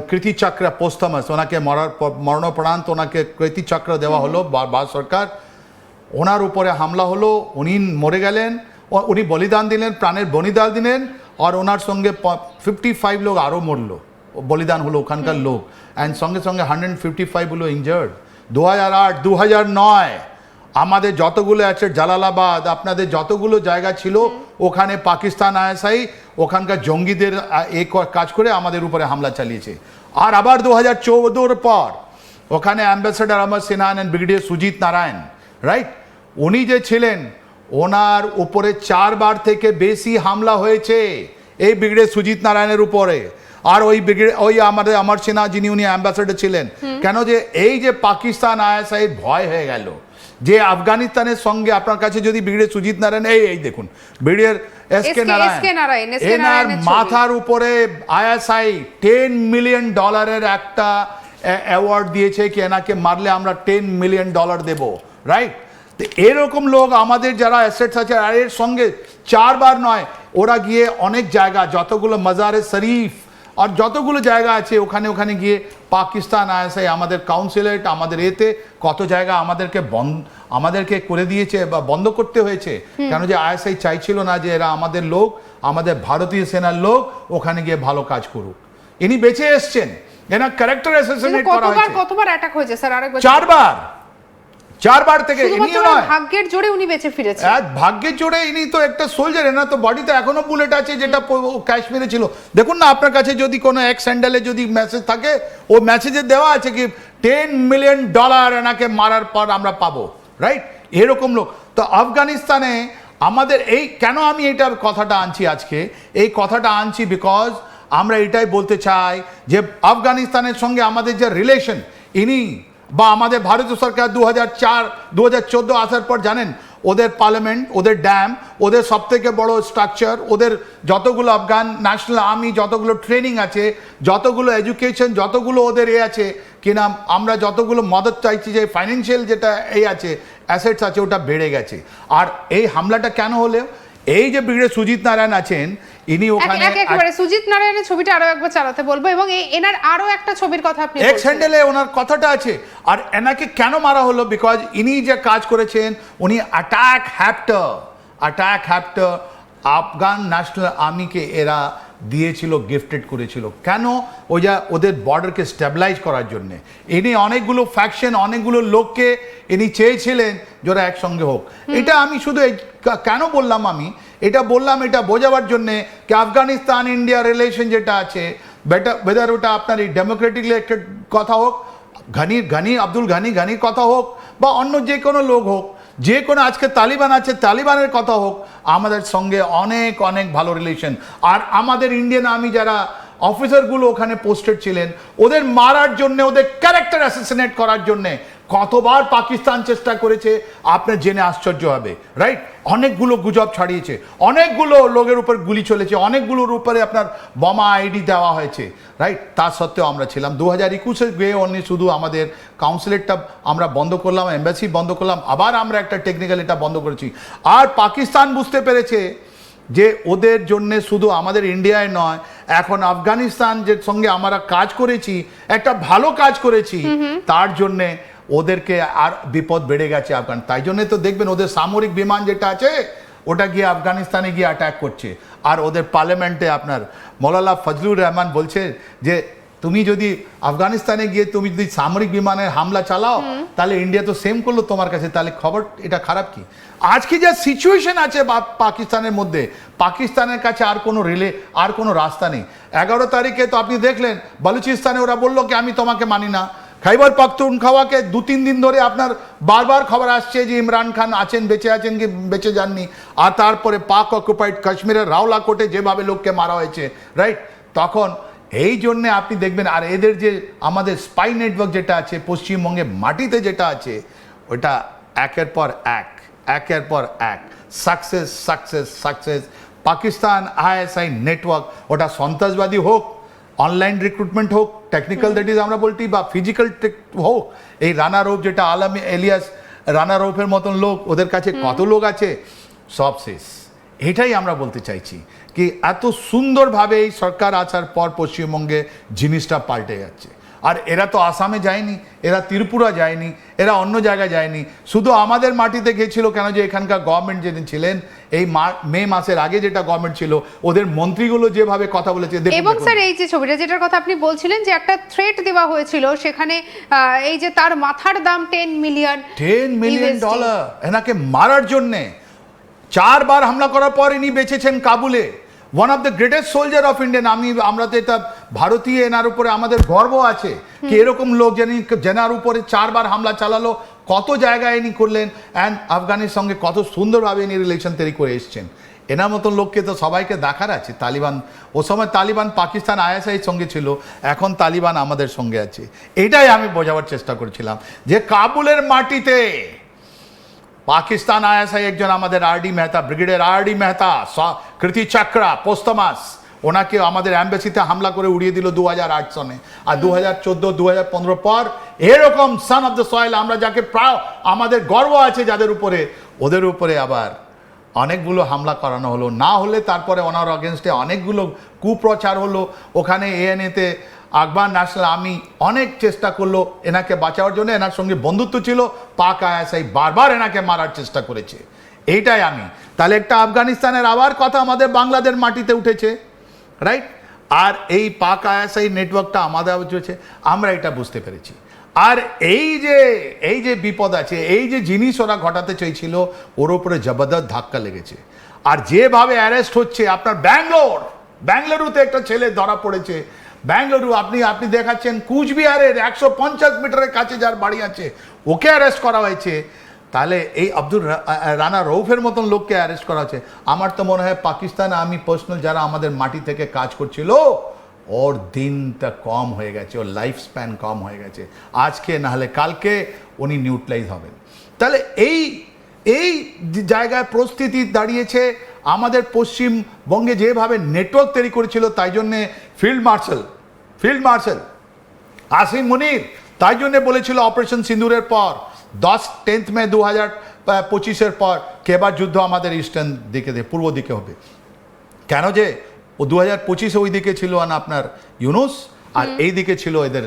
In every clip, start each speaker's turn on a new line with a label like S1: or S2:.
S1: কৃতিচক্র পোস্টমাস, ওনাকে মরণোপরান্ত ওনাকে কৃতিচক্র দেওয়া হলো ভারত সরকার। ওনার উপরে হামলা হলো, উনি মরে গেলেন, উনি বলিদান দিলেন, প্রাণের বলিদান দিলেন, আর ওনার সঙ্গে 55 লোক আরও মরলো, বলিদান হলো ওখানকার লোক, অ্যান্ড সঙ্গে সঙ্গে 155 হলো ইনজার্ড। 2008, 2009 আমাদের যতগুলো আছে জালালাবাদ, আপনাদের যতগুলো জায়গা ছিল, ওখানে পাকিস্তান আইএসআই ওখানকার জঙ্গিদের এই কাজ করে আমাদের উপরে হামলা চালিয়েছে। আর আবার 2014 পর ওখানে ambassador Amar Sinha and brigadier Sujit Narayan, right, উনি যে ছিলেন, ওনার উপরে 4 বার থেকে বেশি হামলা হয়েছে এই ব্রিগেডিয়ার সুজিত নারায়ণের উপরে। আর ওই আমাদের অমর সিনহা যিনি উনি অ্যাম্বাসেডার ছিলেন, কেন যে এই যে পাকিস্তান আইএসআই ভয় হয়ে গেল যে আফগানিস্তানের সঙ্গে, আপনার কাছে যদি ব্রিগেডিয়ার সুজিত নারায়ণ, এই দেখুন ব্রিগেডিয়ার এসকে নারায়ণ, এনার মাথার উপরে আইএসআই $10 মিলিয়ন একটা অ্যাওয়ার্ড দিয়েছে কি এনাকে মারলে আমরা $10 মিলিয়ন দেব, রাইট। তো এরকম লোক আমাদের যারা অ্যাসেটস আছে, আর এর সঙ্গে 4 বার নয়, ওরা গিয়ে অনেক জায়গা, যতগুলো মাজারে শরীফ আর যতগুলো জায়গা আছে ওখানে গিয়ে পাকিস্তান আইএসআই আমাদের কাউন্সিলেট, আমাদের এতে কত জায়গা আমাদেরকে করে দিয়েছে বা বন্ধ করতে হয়েছে, কেন যে আইএসআই চাইছিল না যে এরা আমাদের লোক, আমাদের ভারতীয় সেনার লোক ওখানে গিয়ে ভালো কাজ করুক। ইনি বেঁচে এসছেন, এনার ক্যারেক্টার অ্যাসাসিনেট করা হয়েছে।
S2: কতবার অ্যাটাক হয়েছে স্যার? আরেকবার
S1: 4 বার থেকে।
S2: ভাগ্যের জোরে উনি বেঁচে ফিরেছেন।
S1: ভাগ্যের জোরে, ইনি তো একটা সোলজার, এনার তো বডিতে এখনো বুলেট আছে যেটা কাশ্মীরে ছিল। দেখুন না, আপনার কাছে যদি কোনো এক স্যান্ডেলে যদি মেসেজ থাকে, ও মেসেজে দেওয়া আছে কি $10 মিলিয়ন এনাকে মারার পর আমরা পাবো, রাইট। এরকম লোক তো আফগানিস্তানে আমাদের। এই কেন আমি এইটার কথাটা আনছি আজকে, এই কথাটা আনছি বিকজ আমরা এটাই বলতে চাই যে আফগানিস্তানের সঙ্গে আমাদের যে রিলেশন, ইনি বা আমাদের ভারতীয় সরকার 2014 আসার পর জানেন ওদের পার্লামেন্ট, ওদের ড্যাম, ওদের সবথেকে বড় স্ট্রাকচার, ওদের যতগুলো আফগান ন্যাশনাল আর্মি, যতগুলো ট্রেনিং আছে, যতগুলো এডুকেশন, যতগুলো ওদের আছে কিনা, আমরা যতগুলো মদত চাইছি, যে ফাইন্যান্সিয়াল যেটা আছে অ্যাসেটস আছে, ওটা বেড়ে গেছে। আর এই হামলাটা কেন হলো, এই যে ব্রিগেডিয়ার সুজিত নারায়ণ আছেন, ইনি ওখানে
S2: একেবারে সুজিত নারায়ণের ছবিটা আরো একবার চালাতে বলবো, এবং এনার আরো একটা ছবির কথা আপনি বলছেন,
S1: এক্স হ্যান্ডেলে ওনার কথাটা আছে। আর এনাকে কেন মারা হলো, বিকজ ইনি যে কাজ করেছেন, উনি অ্যাটাক হ্যাপ্টার আফগান ন্যাশনাল আর্মিকে এরা দিয়েছিল, গিফটেড করেছিল। কেন? ওই যা ওদের বর্ডারকে স্টেবিলাইজ করার জন্যে। ইনি অনেকগুলো ফ্যাকশন, অনেকগুলো লোককে ইনি চেয়েছিলেন যারা একসঙ্গে হোক। এটা আমি শুধু কেন বললাম, আমি এটা বললাম এটা বোঝাবার জন্যে কি আফগানিস্তান ইন্ডিয়া রিলেশন যেটা আছে, বেদার ওটা আপনার এই ডেমোক্রেটিকলি একটা কথা হোক, আব্দুল ঘনির কথা হোক, বা অন্য যে কোনো লোক হোক, যে কোনো আজকে তালিবান আছে, তালিবানের কথা হোক, আমাদের সঙ্গে অনেক অনেক ভালো রিলেশন। আর আমাদের ইন্ডিয়ান আর্মি যারা অফিসারগুলো ওখানে পোস্টেড ছিলেন, ওদের মারার জন্য, ওদের ক্যারেক্টার অ্যাসাসিনেট করার জন্যে কতবার পাকিস্তান চেষ্টা করেছে, আপনার জেনে আশ্চর্য হবে, রাইট। অনেকগুলো গুজব ছাড়িয়েছে, অনেকগুলো লোকের উপর গুলি চলেছে, অনেকগুলোর উপরে আপনার বোমা আইডি দেওয়া হয়েছে, রাইট। তা সত্ত্বেও আমরা ছিলাম 2021 গিয়ে অন্য শুধু আমাদের কাউন্সিলেটটা আমরা বন্ধ করলাম, এম্বাসি বন্ধ করলাম, আবার আমরা একটা টেকনিক্যাল এটা বন্ধ করেছি। আর পাকিস্তান বুঝতে পেরেছে যে ওদের জন্যে শুধু আমাদের ইন্ডিয়ায় নয়, এখন আফগানিস্তান যে সঙ্গে আমরা কাজ করেছি, একটা ভালো কাজ করেছি, তার জন্যে ওদেরকে আর বিপদ বেড়ে গেছে আফগান। তাই জন্যে তো দেখবেন ওদের সামরিক বিমান যেটা আছে, ওটা গিয়ে আফগানিস্তানে গিয়ে অ্যাটাক করছে। আর ওদের পার্লামেন্টে আপনার মৌলানা ফজলুর রহমান বলছে যে তুমি যদি আফগানিস্তানে গিয়ে তুমি যদি সামরিক বিমানের হামলা চালাও, তাহলে ইন্ডিয়া তো সেম করলো তোমার কাছে, তাহলে খবর এটা খারাপ কি? আজকে যা সিচুয়েশন আছে পাকিস্তানের মধ্যে, পাকিস্তানের কাছে আর কোনো রাস্তা নেই। 11 তারিখে তো আপনি দেখলেন বালুচিস্তানে ওরা বললো কি আমি তোমাকে মানি না। খাইবার পাখতুনখাওয়াকে 2-3 দিন ধরে আপনার বারবার খবর আসছে যে ইমরান খান আছেন, বেঁচে আছেন কি বেঁচে যাননি। আর তারপরে পাক অকুপাইড কাশ্মীরের রাওলাকোটে যেভাবে লোককে মারা হয়েছে, রাইট। তখন এই জন্যে আপনি দেখবেন, আর এদের যে আমাদের স্পাই নেটওয়ার্ক যেটা আছে পশ্চিমবঙ্গে মাটিতে যেটা আছে, ওটা একের পর এক সাকসেস। পাকিস্তান আইএসআই নেটওয়ার্ক, ওটা সন্ত্রাসবাদী হোক, অনলাইন রিক্রুটমেন্ট হোক, টেকনিক্যাল দ্যাট ইজ আমরা বলছি, বা ফিজিক্যাল হোক, এই রানা রৌফ যেটা আলম এলিয়াস রানা রৌফের মতন লোক, ওদের কাছে কত লোক আছে, সব শেষ। এটাই আমরা বলতে চাইছি কি এত সুন্দরভাবে এই সরকার আসার পর পশ্চিমবঙ্গে জিনিসটা পাল্টে যাচ্ছে। আর এরা তো আসামে যায়নি, এরা ত্রিপুরা যায়নি, এরা অন্য জায়গায় যায়নি, শুধু আমাদের মাটিতে গেছিল। কেন যে এখানকার গভর্নমেন্ট যেদিন ছিলেন এই মে মাসের আগে যেটা গভর্নমেন্ট ছিল, ওদের মন্ত্রীগুলো যেভাবে কথা বলেছে
S2: এবং স্যার এই যে ছবিটা যেটার কথা আপনি বলছিলেন যে একটা থ্রেট দেওয়া হয়েছিল সেখানে, এই যে তার মাথার দাম $10 মিলিয়ন
S1: ডলার এনাকে মারার জন্যে 4 বার হামলা করার পর ইনি বেঁচেছেন কাবুলে। One of the greatest soldier of Indian. আমরা তো এটা ভারতীয়, এনার উপরে আমাদের গর্ব আছে কি এরকম লোক যেনার উপরে 4 বার হামলা চালালো, কত জায়গায় ইনি করলেন, অ্যান্ড আফগানের সঙ্গে কত সুন্দরভাবে ইনি রিলেশন তৈরি করে এসছেন। এনার মতন লোককে তো সবাইকে দেখার আছে। তালিবান, ও সময় তালিবান পাকিস্তান আইএসআইয়ের সঙ্গে ছিল, এখন তালিবান আমাদের সঙ্গে আছে। এটাই আমি বোঝাবার চেষ্টা করছিলাম যে কাবুলের মাটিতে পাকিস্তান আইএসআই একজন আমাদের RD Mehta, brigadier RD Mehta, কৃতি চাকরা, পোস্তমাস, ওনাকে আমাদের অ্যাম্বাসিতে হামলা করে উড়িয়ে দিল 2008 সনে। আর 2014, 2015 পর এরকম সান অফ দ্য সয়েল, আমরা যাকে প্রায় আমাদের গর্ব আছে যাদের উপরে, ওদের উপরে আবার অনেকগুলো হামলা করানো হলো। না হলে তারপরে ওনার অগেনস্টে অনেকগুলো কুপ্রচার হলো। ওখানে এএনএতে আফগান ন্যাশনাল আর্মি অনেক চেষ্টা করলো এনাকে বাঁচানোর জন্য, এনার সঙ্গে বন্ধুত্ব ছিল। পাক আইএসআই বারবার এনাকে মারার চেষ্টা করেছে। এইটাই আমি তাহলে একটা আফগানিস্তানের আবার কথা আমাদের বাংলাদেশ মাটিতে উঠেছে, রাইট? আর এই পাক আইএসআই নেটওয়ার্কটা আমাদের হচ্ছে, আমরা এটা বুঝতে পেরেছি। আর এই যে বিপদ আছে, এই যে জিনিস ওরা ঘটাতে চাইছিল, ওর উপরে জবরদস্ত ধাক্কা লেগেছে। আর যেভাবে অ্যারেস্ট হচ্ছে, আপনার ব্যাঙ্গালুরুতে একটা ছেলে ধরা পড়েছে। ব্যাঙ্গালুরু আপনি দেখাচ্ছেন কুচবিহারের 150 মিটারের কাছে যার বাড়ি আছে, ওকে অ্যারেস্ট করা হয়েছে। তাহলে এই রানা রৌফের মতন লোককে অ্যারেস্ট করা হচ্ছে। আমার তো মনে হয় পাকিস্তান আর্মি পার্সোনাল যারা আমাদের মাটি থেকে কাজ করছিল, ওর দিনটা কম হয়ে গেছে, ওর লাইফ স্প্যান কম হয়ে গেছে। আজকে নাহলে কালকে উনি নিউট্রালাইজ হবেন। তাহলে এই জায়গায় পরিস্থিতি দাঁড়িয়েছে। আমাদের পশ্চিমবঙ্গে যেভাবে নেটওয়ার্ক তৈরি করেছিল, তাই জন্যে ফিল্ড মার্শাল আসিম মুনির তাই জন্যে বলেছিল অপারেশন সিন্দুরের পর 10 মে 2025 পর কেবার যুদ্ধ আমাদের ইস্টার্ন দিকে, পূর্ব দিকে হবে। কেন যে ও 2025 ওই দিকে ছিল না আপনার ইউনুস, আর এই দিকে ছিল এদের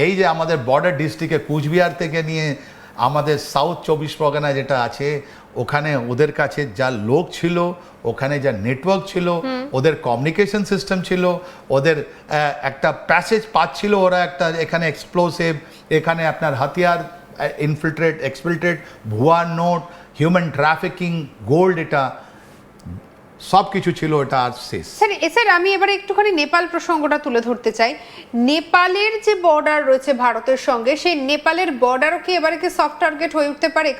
S1: এই যে আমাদের বর্ডার ডিস্ট্রিক্টে কুচবিহার থেকে নিয়ে আমাদের সাউথ 24 পরগনা যেটা আছে, ওখানে ওদের কাছে যা লোক ছিল, ওখানে যা নেটওয়ার্ক ছিল, ওদের কমিউনিকেশন সিস্টেম ছিল, ওদের একটা প্যাসেজ পাচ্ছিল, ওরা একটা এখানে এক্সপ্লোসিভ, এখানে আপনার হাতিয়ার, এক্সফিল্ট্রেট, ভুয়া নোট, হিউম্যান ট্রাফিকিং, গোল্ড, এটা সব কিছু ছিল। এটা আর শেষ।
S2: স্যার আমি এবারে একটুখানি নেপাল প্রসঙ্গটা তুলে ধরতে চাই। নেপালের যে বর্ডার রয়েছে ভারতের সঙ্গে, সেই নেপালের বর্ডারও কি এবারে কি সফট টার্গেট হয়ে উঠতে পারে?